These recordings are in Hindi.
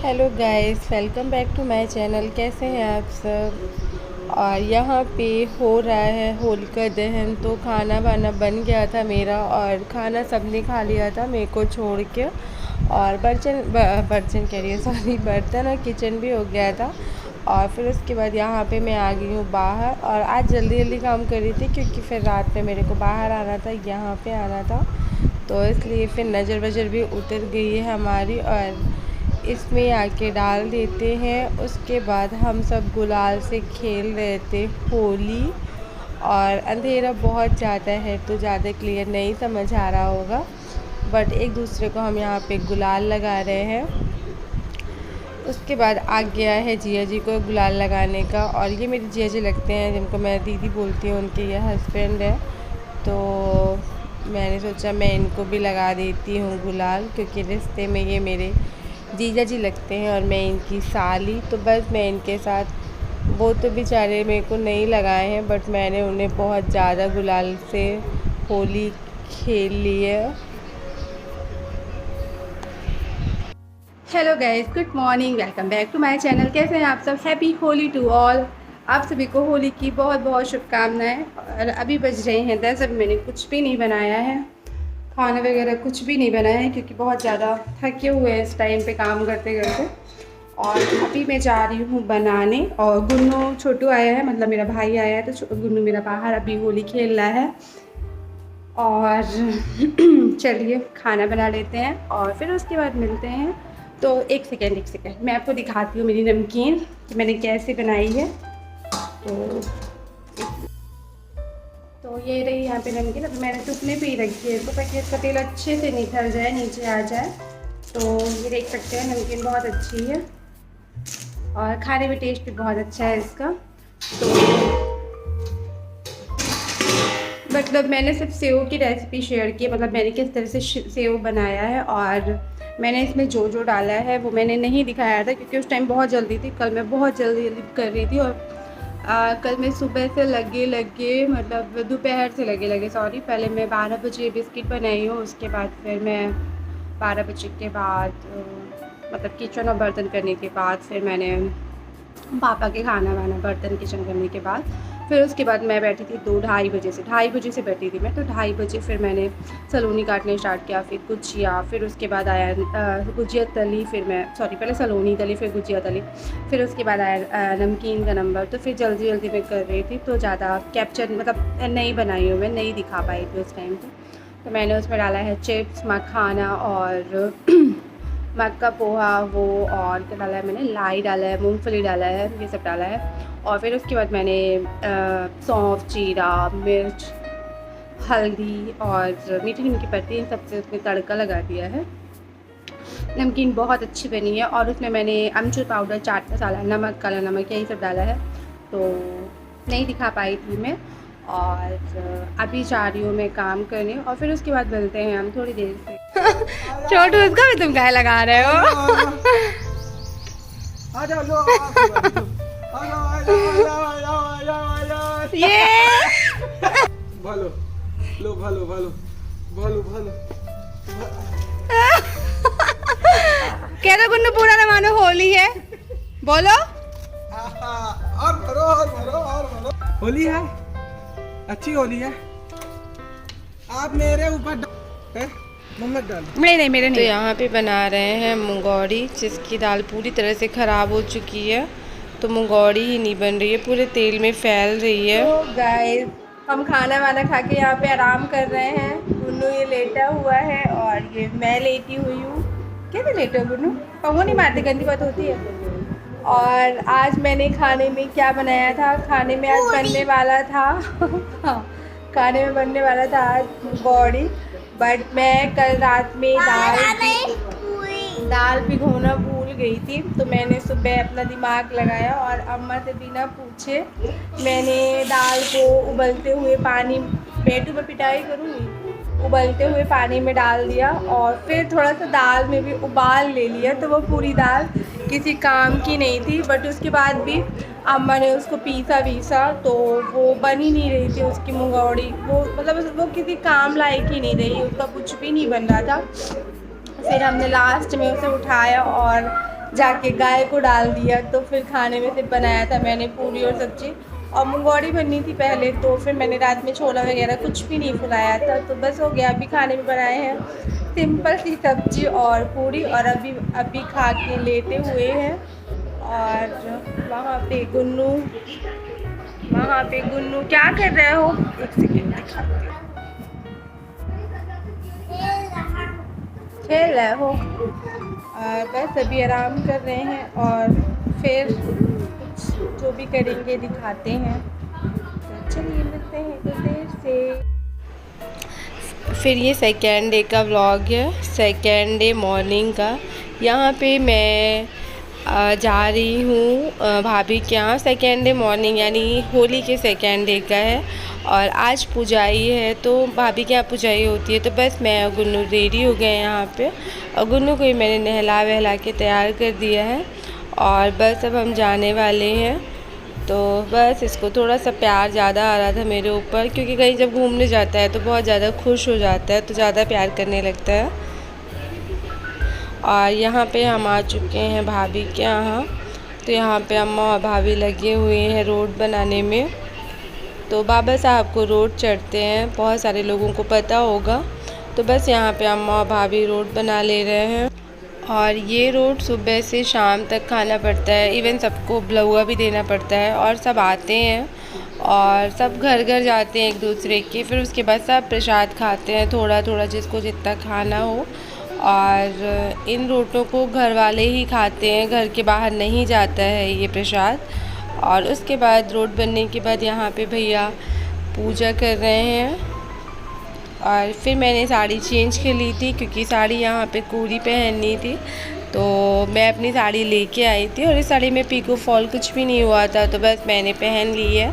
Hello guys, welcome back to my channel. कैसे हैं आप सब। और यहाँ पे हो रहा है होलिका दहन। तो खाना वाना बन गया था मेरा और खाना सबने खा लिया था मेरे को छोड़ के। और बर्तन कह रही है, सॉरी, बर्तन और किचन भी हो गया था। और फिर उसके बाद यहाँ पे मैं आ गई हूँ बाहर। और आज जल्दी जल्दी काम कर रही थी क्योंकि फिर रात में मेरे को बाहर आना था, यहाँ पे आना था। तो इसलिए फिर नज़र वज़र भी उतर गई है हमारी। और इसमें आके डाल देते हैं। उसके बाद हम सब गुलाल से खेल रहे थे होली। और अंधेरा बहुत ज़्यादा है तो ज़्यादा क्लियर नहीं समझ आ रहा होगा, बट एक दूसरे को हम यहाँ पे गुलाल लगा रहे हैं। उसके बाद आ गया है जिया जी को गुलाल लगाने का। और ये मेरी जिया जी लगते हैं, जिनको मैं दीदी बोलती हूँ, उनके ये हस्बैंड है। तो मैंने सोचा मैं इनको भी लगा देती हूँ गुलाल, क्योंकि रिश्ते में ये मेरे जीजा जी लगते हैं और मैं इनकी साली। तो बस मैं इनके साथ, वो तो बेचारे मेरे को नहीं लगाए हैं, बट मैंने उन्हें बहुत ज़्यादा गुलाल से होली खेल ली है। Hello guys, good morning, welcome back to my channel. कैसे हैं आप सब। Happy Holi to all. आप सभी को होली की बहुत बहुत शुभकामनाएं। और अभी बज रहे हैं 10। अभी मैंने कुछ भी नहीं बनाया है, खाना वगैरह कुछ भी नहीं बनाया है, क्योंकि बहुत ज़्यादा थके हुए हैं इस टाइम पे काम करते करते। और अभी मैं जा रही हूँ बनाने। और गुन्नू छोटू आया है, मतलब मेरा भाई आया है, तो गुन्नू मेरा बाहर अभी होली खेल रहा है। और चलिए खाना बना लेते हैं और फिर उसके बाद मिलते हैं। तो एक सेकेंड मैं आपको दिखाती हूँ मेरी नमकीन कि मैंने कैसे बनाई है। तो ये रही यहाँ पे नमकीन। अब मैंने टुकने पे ही रखी है इसको, ताकि इसका तेल अच्छे से निकल जाए, नीचे आ जाए। तो ये देख सकते हैं नमकीन बहुत अच्छी है और खाने में टेस्ट भी बहुत अच्छा है इसका। तो मतलब मैंने सिर्फ सेव की रेसिपी शेयर की, मतलब मैंने किस तरह से सेव बनाया है। और मैंने इसमें जो जो डाला है वो मैंने नहीं दिखाया था, क्योंकि उस टाइम बहुत जल्दी थी। कल मैं बहुत जल्दी कर रही थी। और कल मैं सुबह से लगे मतलब दोपहर से लगे सॉरी, पहले मैं 12 बजे बिस्किट बनाई हूँ। उसके बाद फिर मैं 12 बजे के बाद मतलब किचन और बर्तन करने के बाद फिर मैंने पापा के खाना वाना बर्तन किचन करने के बाद फिर उसके बाद मैं बैठी थी 2-2:30 से बैठी थी मैं। तो 2:30 फिर मैंने सलोनी काटने स्टार्ट किया, फिर गुजिया, फिर उसके बाद आया गुजिया तली, फिर मैं सॉरी पहले सलोनी तली फिर गुजिया तली, फिर उसके बाद आया नमकीन का नंबर। तो फिर जल्दी जल्दी मैं कर रही थी, तो ज़्यादा कैप्चर मतलब नहीं बनाई हूँ, मैं नहीं दिखा पाई थी उस टाइम पर। तो मैंने उसमें डाला है चिप्स, मखाना और मक्का पोहा वो, और क्या डाला है मैंने, लाई डाला है, मूंगफली डाला है, ये सब डाला है। और फिर उसके बाद मैंने सौंफ, जीरा, मिर्च, हल्दी और मीठी नीम की पत्ती, इन सबसे उसमें तड़का लगा दिया है। नमकीन बहुत अच्छी बनी है। और उसमें मैंने अमचूर पाउडर, चाट मसाला, नमक, काला नमक, यही सब डाला है। तो नहीं दिखा पाई थी मैं। और अभी जा रही हूँ मैं काम करने, और फिर उसके बाद मिलते हैं हम थोड़ी देर से। छोटू, उसका भी तुम क्या लगा रहे हो। ये ভালো লো ভালো ভালো ভালো ভালো कह दो गुन्नू, पूरा ना मानो होली है, बोलो। और भरो और भरो और भरो। होली है, अच्छी होली है। आप मेरे ऊपर मोहम्मद डाल नहीं मेरे नहीं। तो यहाँ पे बना रहे हैं मुंगौड़ी, जिसकी दाल पूरी तरह से ख़राब हो चुकी है। तो मुंगौड़ी ही नहीं बन रही है, पूरे तेल में फैल रही है। तो गाइस, हम खाना वाना खा के यहाँ पे आराम कर रहे हैं। गुन्नू ये लेटा हुआ है और ये मैं लेटी हुई हूँ। कैसे लेटे हो गुन्नू, पंगो नहीं मारते, गंदी बात होती है। और आज मैंने खाने में क्या बनाया था, खाने में आज बनने वाला था हाँ, खाने में बनने वाला था आज मुंगौड़ी। बट मैं कल रात में दाल भिगोना भूल गई थी। तो मैंने सुबह अपना दिमाग लगाया और अम्मा से बिना पूछे मैंने दाल को उबलते हुए पानी, बेटू में पिटाई करूँगी, उबलते हुए पानी में डाल दिया। और फिर थोड़ा सा दाल में भी उबाल ले लिया। तो वो पूरी दाल किसी काम की नहीं थी। बट उसके बाद भी अम्मा ने उसको पीसा तो वो बन ही नहीं रही थी उसकी मुंगौड़ी। वो मतलब वो किसी काम लायक ही नहीं रही, उसका कुछ भी नहीं बन रहा था। फिर हमने लास्ट में उसे उठाया और जाके गाय को डाल दिया। तो फिर खाने में सिर्फ बनाया था मैंने पूरी और सब्जी, और मुंगौड़ी बननी थी पहले, तो फिर मैंने रात में छोला वगैरह कुछ भी नहीं फुलाया था, तो बस हो गया। अभी खाने में बनाए हैं सिंपल सी सब्जी और पूरी, और अभी खा के लेटे हुए हैं। और वहाँ पे गुन्नू क्या कर रहे हो? एक सेकेंड दिखाती हूँ। खेल रहे हो? बस अभी आराम कर रहे हैं, और फिर कुछ जो भी करेंगे दिखाते हैं। तो चलिए मिलते हैं कुछ देर से। फिर ये सेकेंड डे का व्लॉग है, सेकेंड डे मॉर्निंग का। यहाँ पे मैं जा रही हूँ भाभी के यहाँ। सेकेंड डे मॉर्निंग यानी होली के सेकेंड डे का है, और आज पुजाई है, तो भाभी के यहाँ पुजाई होती है। तो बस मैं और गुन्नू रेडी हो गए यहाँ पे, और गुन्नू को ही मैंने नहला वहला के तैयार कर दिया है, और बस अब हम जाने वाले हैं। तो बस इसको थोड़ा सा प्यार ज़्यादा आ रहा था मेरे ऊपर, क्योंकि कहीं जब घूमने जाता है तो बहुत ज़्यादा खुश हो जाता है, तो ज़्यादा प्यार करने लगता है। और यहाँ पे हम आ चुके हैं भाभी के यहाँ। तो यहाँ पे अम्मा और भाभी लगे हुए हैं रोड बनाने में। तो बाबा साहब को रोड चढ़ते हैं, बहुत सारे लोगों को पता होगा। तो बस यहाँ पे अम्मा और भाभी रोड बना ले रहे हैं, और ये रोड सुबह से शाम तक खाना पड़ता है, इवन सबको ब्लहुआ भी देना पड़ता है। और सब आते हैं और सब घर घर जाते हैं एक दूसरे के, फिर उसके बाद सब प्रसाद खाते हैं, थोड़ा थोड़ा जिसको जितना खाना हो। और इन रोटों को घर वाले ही खाते हैं, घर के बाहर नहीं जाता है ये प्रसाद। और उसके बाद रोट बनने के बाद यहाँ पे भैया पूजा कर रहे हैं। और फिर मैंने साड़ी चेंज कर ली थी, क्योंकि साड़ी यहाँ पे कोरी पहननी थी, तो मैं अपनी साड़ी लेके आई थी। और इस साड़ी में पीको फॉल कुछ भी नहीं हुआ था, तो बस मैंने पहन ली है।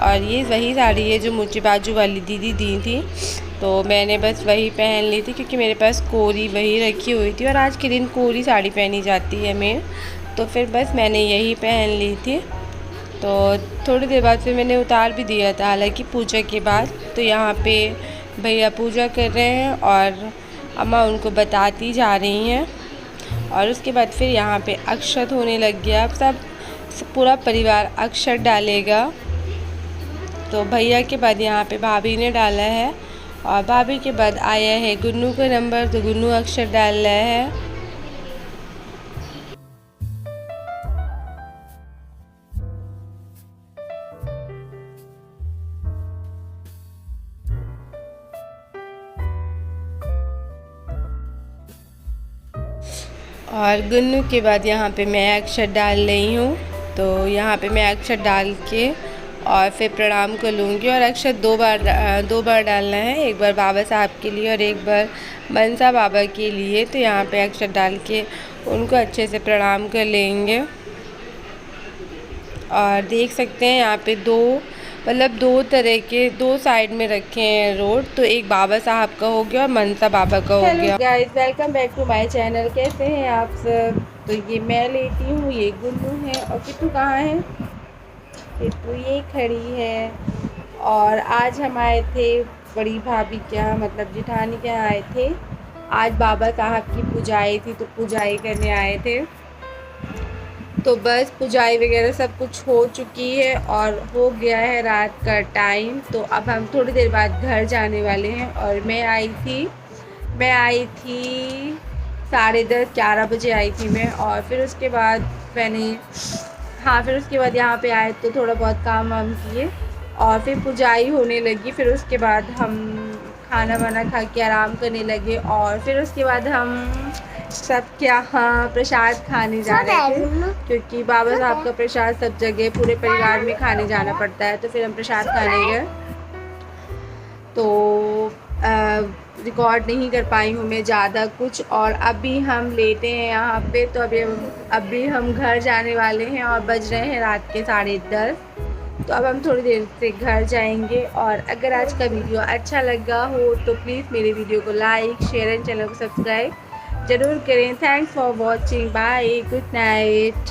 और ये वही साड़ी है जो मुझे बाजू वाली दीदी दी थी, तो मैंने बस वही पहन ली थी, क्योंकि मेरे पास कोरी वही रखी हुई थी, और आज के दिन कोरी साड़ी पहनी जाती है मेरे। तो फिर बस मैंने यही पहन ली थी। तो थोड़ी देर बाद फिर मैंने उतार भी दिया था, हालांकि पूजा के बाद। तो यहाँ पे भैया पूजा कर रहे हैं, और अम्मा उनको बताती जा रही हैं। और उसके बाद फिर यहाँ पे अक्षत होने लग गया। अब सब पूरा परिवार अक्षत डालेगा। तो भैया के बाद यहाँ पे भाभी ने डाला है, और भाभी के बाद आया है गुन्नू का नंबर, तो गुन्नू अक्षत डाल रहा है। और गुन्नू के बाद यहाँ पे मैं अक्षत डाल रही हूँ। तो यहाँ पे मैं अक्षत डाल के और फिर प्रणाम कर लूँगी। और अक्षत दो बार डालना है, एक बार बाबा साहब के लिए और एक बार मनसा बाबा के लिए। तो यहाँ पे अक्षत डाल के उनको अच्छे से प्रणाम कर लेंगे। और देख सकते हैं यहाँ पे दो तरह के दो साइड में रखे हैं रोड, तो एक बाबा साहब का हो गया और मनसा बाबा का हो गया। Hello guys, welcome back to my channel. कैसे हैं आप सब? तो ये मैं लेती हूँ, ये गुन्नू है, और किट्टू कहाँ है? किट्टू ये खड़ी है। और आज हम आए थे बड़ी भाभी के यहाँ, मतलब जिठानी के यहाँ आए थे। आज बाबा साहब की पुजाई थी, तो पुजाई करने आए थे। तो बस पुजाई वगैरह सब कुछ हो चुकी है, और हो गया है रात का टाइम। तो अब हम थोड़ी देर बाद घर जाने वाले हैं। और मैं आई थी 10:30-11 बजे आई थी मैं। और फिर उसके बाद फिर उसके बाद यहाँ पे आए, तो थोड़ा बहुत काम वाम किए, और फिर पुजाई होने लगी। फिर उसके बाद हम खाना वाना खा के आराम करने लगे, और फिर उसके बाद हम सबके यहाँ प्रसाद खाने जा रहे थे, क्योंकि बाबा साहब का प्रसाद सब जगह पूरे परिवार में खाने जाना पड़ता है। तो फिर हम प्रसाद खाने गए। तो रिकॉर्ड नहीं कर पाई हूँ मैं ज़्यादा कुछ। और अभी हम लेटे हैं यहाँ पे, तो अभी हम घर जाने वाले हैं, और बज रहे हैं रात के 10:30। तो अब हम थोड़ी देर से घर जाएंगे। और अगर आज का वीडियो अच्छा लगा हो तो प्लीज़ मेरे वीडियो को लाइक, शेयर एंड चैनल को सब्सक्राइब ज़रूर करें। Thanks for watching, bye, good night.